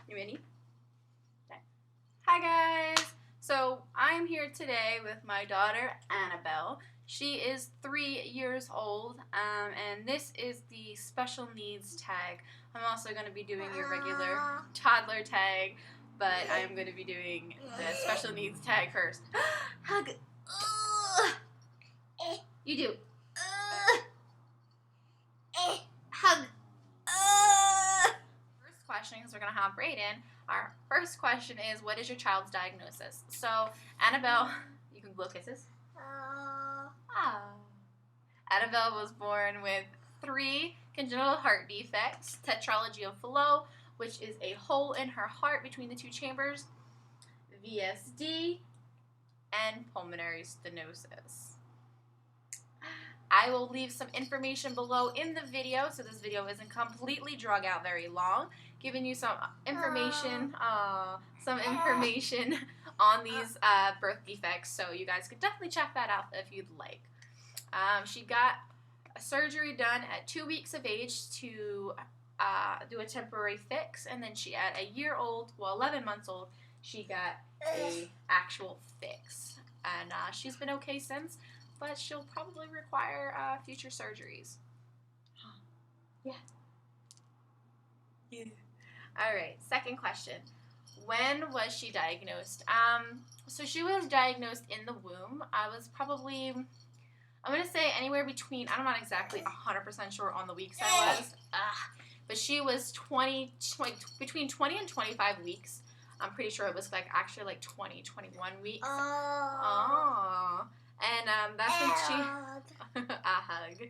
You ready? Okay. Hi guys! So I'm here today with my daughter Annabelle. She is 3 years old, and this is the special needs tag. I'm also going to be doing your regular toddler tag, but I'm going to be doing the special needs tag first. Hug! You do. Hug! Question, because we're going to have Brayden. Our first question is, what is your child's diagnosis? So, Annabelle, you can blow kisses. Annabelle was born with 3 congenital heart defects, Tetralogy of Fallot, which is a hole in her heart between the 2 chambers, VSD, and Pulmonary Stenosis. I will leave some information below in the video, so this video isn't completely drug out very long, giving you some information, on these birth defects, so you guys could definitely check that out if you'd like. She got a surgery done at 2 weeks of age to do a temporary fix, and then she, at 11 months old, she got a actual fix, and she's been okay since. But she'll probably require future surgeries. Yeah. Alright, second question. When was she diagnosed? So she was diagnosed in the womb. I was probably, I'm going to say anywhere between, I'm not exactly 100% sure on the weeks I was. But she was between 20 and 25 weeks. I'm pretty sure it was actually 20, 21 weeks. And that's when she, a hug.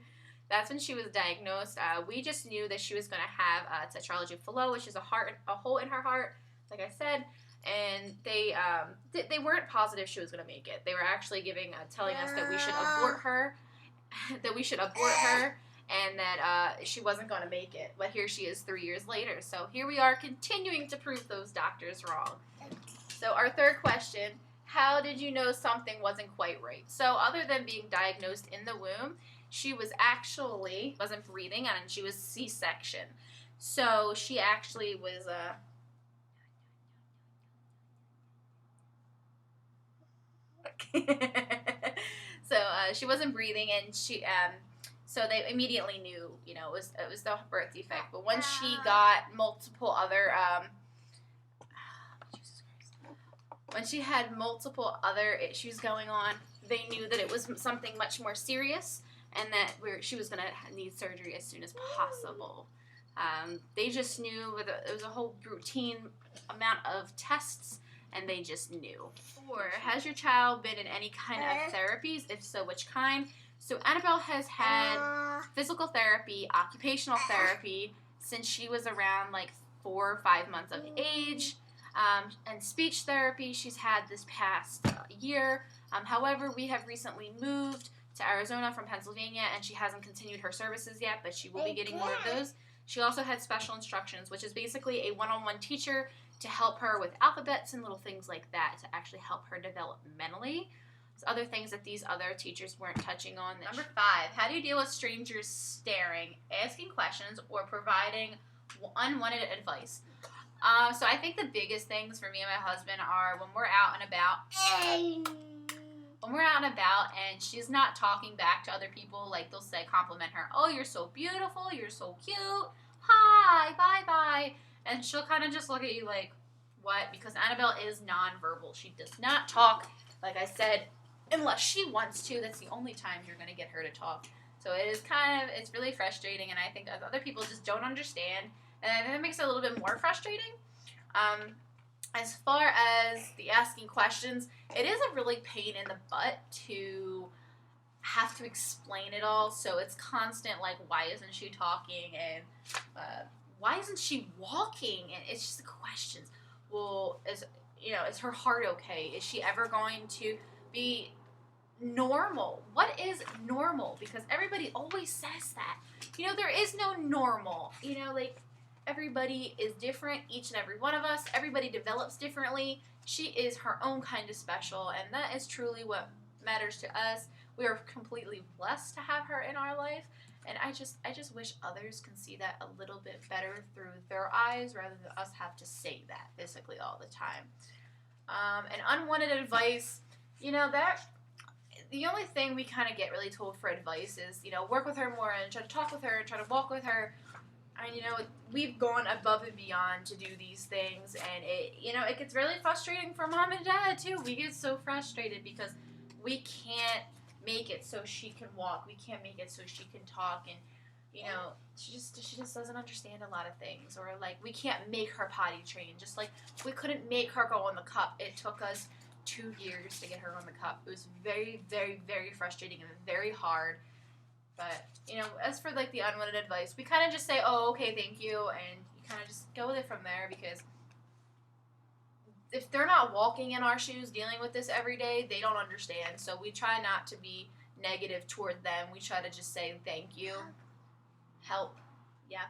That's when she was diagnosed. We just knew that she was going to have Tetralogy of Fallot, which is a hole in her heart, like I said. And they weren't positive she was going to make it. They were actually telling us that we should abort her, and that she wasn't going to make it. But here she is 3 years later. So here we are continuing to prove those doctors wrong. So our third question. How did you know something wasn't quite right? So other than being diagnosed in the womb, she wasn't breathing, and she was C-section. So she actually was she wasn't breathing, and so they immediately knew, it was the birth defect. But once she got multiple other when she had multiple other issues going on, they knew that it was something much more serious, and that she was going to need surgery as soon as possible. They just knew it was a whole routine amount of tests, and they just knew. 4, has your child been in any kind of therapies? If so, which kind? So Annabelle has had physical therapy, occupational therapy, since she was around 4 or 5 months of age. And speech therapy she's had this past year. However, we have recently moved to Arizona from Pennsylvania, and she hasn't continued her services yet, but she will be getting more of those. She also had special instructions, which is basically a one-on-one teacher to help her with alphabets and little things like that to actually help her developmentally. There's other things that these other teachers weren't touching on. Number 5, how do you deal with strangers staring, asking questions, or providing unwanted advice? So I think the biggest things for me and my husband are when we're out and about. And she's not talking back to other people, they'll say, compliment her. Oh, you're so beautiful. You're so cute. Hi, bye-bye. And she'll kind of just look at you like, what? Because Annabelle is nonverbal. She does not talk, like I said, unless she wants to. That's the only time you're going to get her to talk. So it's really frustrating, and I think other people just don't understand. And I think that makes it a little bit more frustrating. As far as the asking questions, it is a really pain in the butt to have to explain it all. So it's constant, why isn't she talking? And why isn't she walking? And it's just the questions. Well, is her heart okay? Is she ever going to be normal? What is normal? Because everybody always says that. There is no normal. Everybody is different, each and every one of us. Everybody develops differently. She is her own kind of special, and that is truly what matters to us. We are completely blessed to have her in our life, And I just wish others can see that a little bit better through their eyes rather than us have to say that physically all the time. And unwanted advice, you know, that the only thing we kind of get really told for advice is, you know, work with her more and try to talk with her and try to walk with her. And, you know, we've gone above and beyond to do these things, and it, you know, it gets really frustrating for mom and dad too. We get so frustrated because we can't make it so she can walk. We can't make it so she can talk, and, you know, she just doesn't understand a lot of things. Or like, we can't make her potty train. Just like we couldn't make her go on the cup. It took us 2 years to get her on the cup. It was very, very, very frustrating and very hard. But, you know, as for, like, the unwanted advice, we kind of just say, oh, okay, thank you, and you kind of just go with it from there, because if they're not walking in our shoes, dealing with this every day, they don't understand. So we try not to be negative toward them. We try to just say, thank you, help, yeah.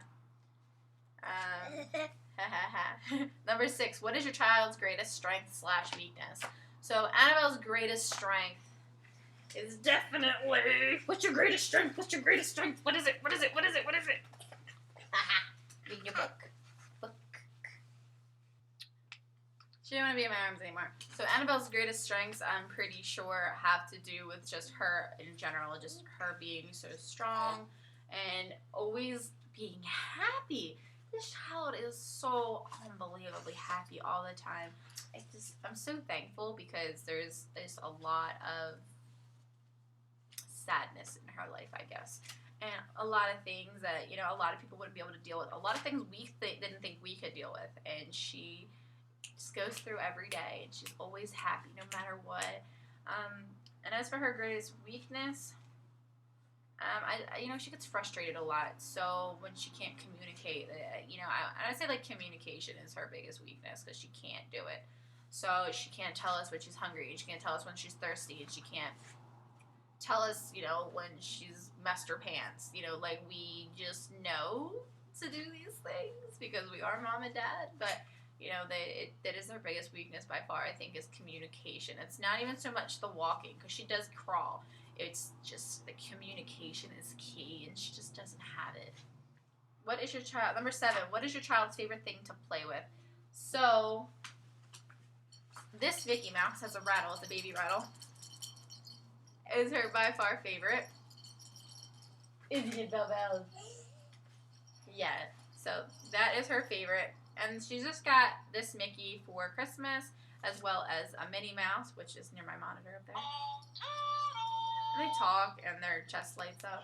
Number 6, what is your child's greatest strength / weakness? So Annabelle's greatest strength is definitely, what's your greatest strength? What's your greatest strength? What is it? What is it? What is it? What is it? Read your book. She didn't want to be in my arms anymore. So Annabelle's greatest strengths, I'm pretty sure, have to do with just her in general, just her being so strong and always being happy. This child is so unbelievably happy all the time. I'm so thankful, because there's a lot of sadness in her life, I guess, and a lot of things that, you know, a lot of people wouldn't be able to deal with, a lot of things we didn't think we could deal with, and she just goes through every day, and she's always happy no matter what. And as for her greatest weakness, you know, she gets frustrated a lot, so when she can't communicate, you know, I'd say, like, communication is her biggest weakness, because she can't do it. So she can't tell us when she's hungry, and she can't tell us when she's thirsty, and she can't tell us, you know, when she's messed her pants. You know, like, we just know to do these things because we are mom and dad. But, you know, that is her biggest weakness by far, I think, is communication. It's not even so much the walking, because she does crawl. It's just the communication is key, and she just doesn't have it. What is your child? Number 7, what is your child's favorite thing to play with? So, this Mickey Mouse has a rattle. It's a baby rattle. Is her by far favorite. Annabelle. Yeah, so that is her favorite. And she's just got this Mickey for Christmas, as well as a Minnie Mouse, which is near my monitor up there. And they talk, and their chest lights up.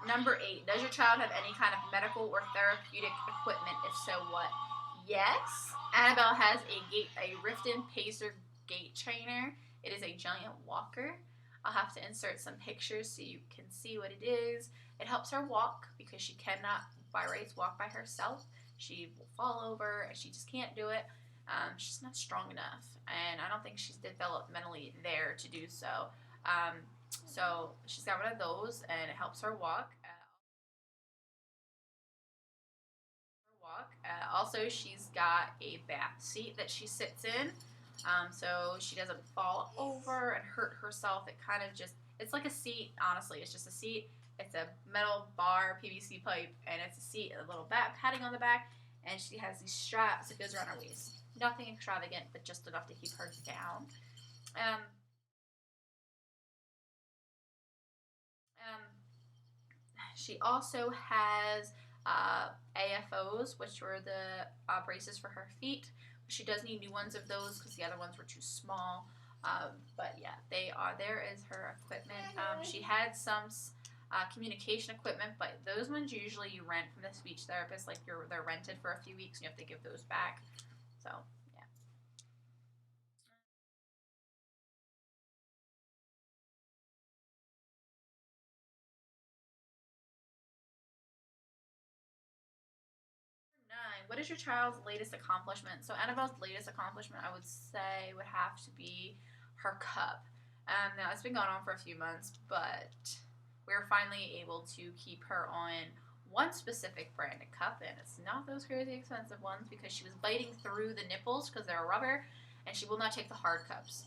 Number 8, does your child have any kind of medical or therapeutic equipment? If so, what? Yes. Annabelle has a Riften Pacer gait trainer. It is a giant walker. I'll have to insert some pictures so you can see what it is. It helps her walk, because she cannot, by rights, walk by herself. She will fall over, and she just can't do it. She's not strong enough, and I don't think she's developmentally there to do so. So she's got one of those, and it helps her walk. Also, she's got a bath seat that she sits in, so she doesn't fall over and hurt herself. It kind of just, it's like a seat, honestly. It's just a seat. It's a metal bar, PVC pipe, and it's a seat, a little back padding on the back, and she has these straps that goes around her waist. Nothing extravagant, but just enough to keep her down. She also has AFOs, which were the braces for her feet. She does need new ones of those, because the other ones were too small. But yeah, they are. There is her equipment. She had some communication equipment, but those ones usually you rent from the speech therapist. Like, they're rented for a few weeks, and you have to give those back. So yeah. What is your child's latest accomplishment? So Annabelle's latest accomplishment, I would say, would have to be her cup. Now, it's been going on for a few months, but we're finally able to keep her on one specific branded cup, and it's not those crazy expensive ones, because she was biting through the nipples because they're rubber, and she will not take the hard cups.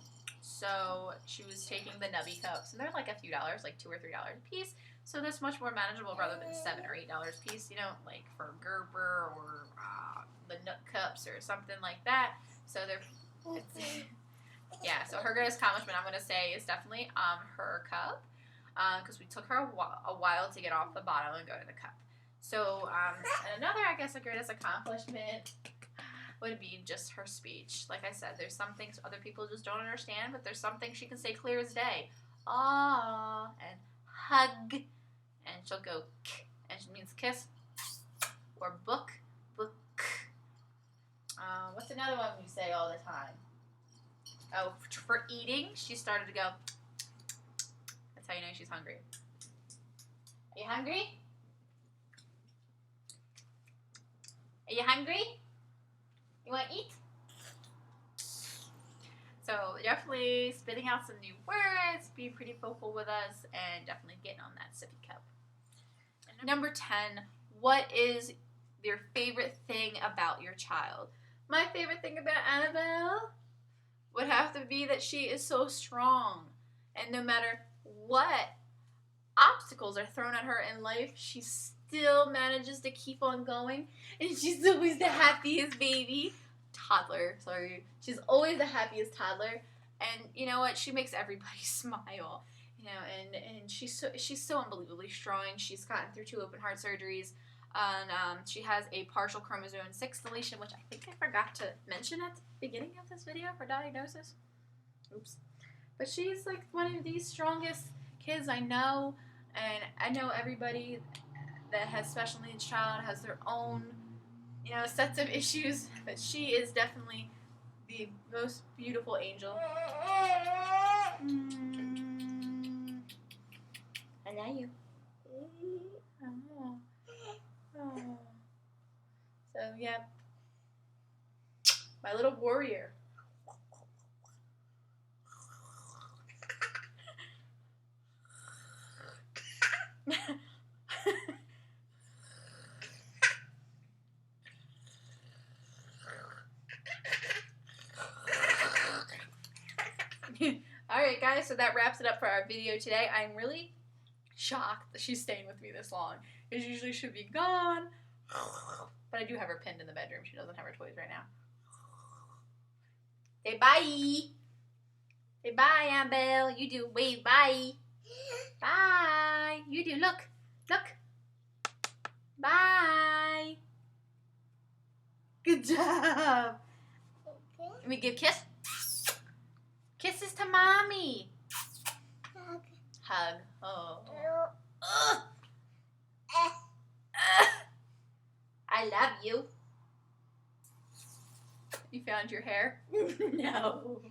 So she was taking the nubby cups, and they're like a few dollars, like $2 or $3 a piece. So that's much more manageable rather than $7 or $8 a piece, you know, like for Gerber or the Nook cups or something like that. So they're, yeah. So her greatest accomplishment, I'm gonna say, is definitely her cup, because we took her a while to get off the bottle and go to the cup. So and another, I guess, a greatest accomplishment would be just her speech. Like I said, there's some things other people just don't understand, but there's some things she can say clear as day. Ah, and hug, and she'll go k, and she means kiss, or book. What's another one we say all the time? Oh, for eating, she started to go. That's how you know she's hungry. Are you hungry? Are you hungry? You want to eat? So definitely spitting out some new words, being pretty vocal with us, and definitely getting on that sippy cup. And number 10, what is your favorite thing about your child? My favorite thing about Annabelle would have to be that she is so strong. And no matter what obstacles are thrown at her in life, she still manages to keep on going. And she's always the happiest baby. Toddler, sorry. She's always the happiest toddler. And you know what? She makes everybody smile. You know, and she's so unbelievably strong. She's gotten through 2 open heart surgeries. And she has a partial chromosome 6 deletion, which I think I forgot to mention at the beginning of this video for diagnosis. Oops. But she's like one of the strongest kids I know, and I know everybody that has special needs child has their own, you know, sets of issues, but she is definitely the most beautiful angel. I love you. Oh. Oh. So yeah, my little warrior. Alright guys, so that wraps it up for our video today. I'm really shocked that she's staying with me this long. It usually should be gone. But I do have her pinned in the bedroom. She doesn't have her toys right now. Say bye. Say bye, Annabelle. You do. Wave. Bye. Bye. You do. Look. Look. Bye. Good job. Let me give a kiss. Kisses to mommy. Hug. Hug. Oh. I love you. You found your hair? No.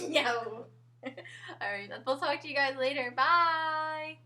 No. Alright, we'll talk to you guys later. Bye.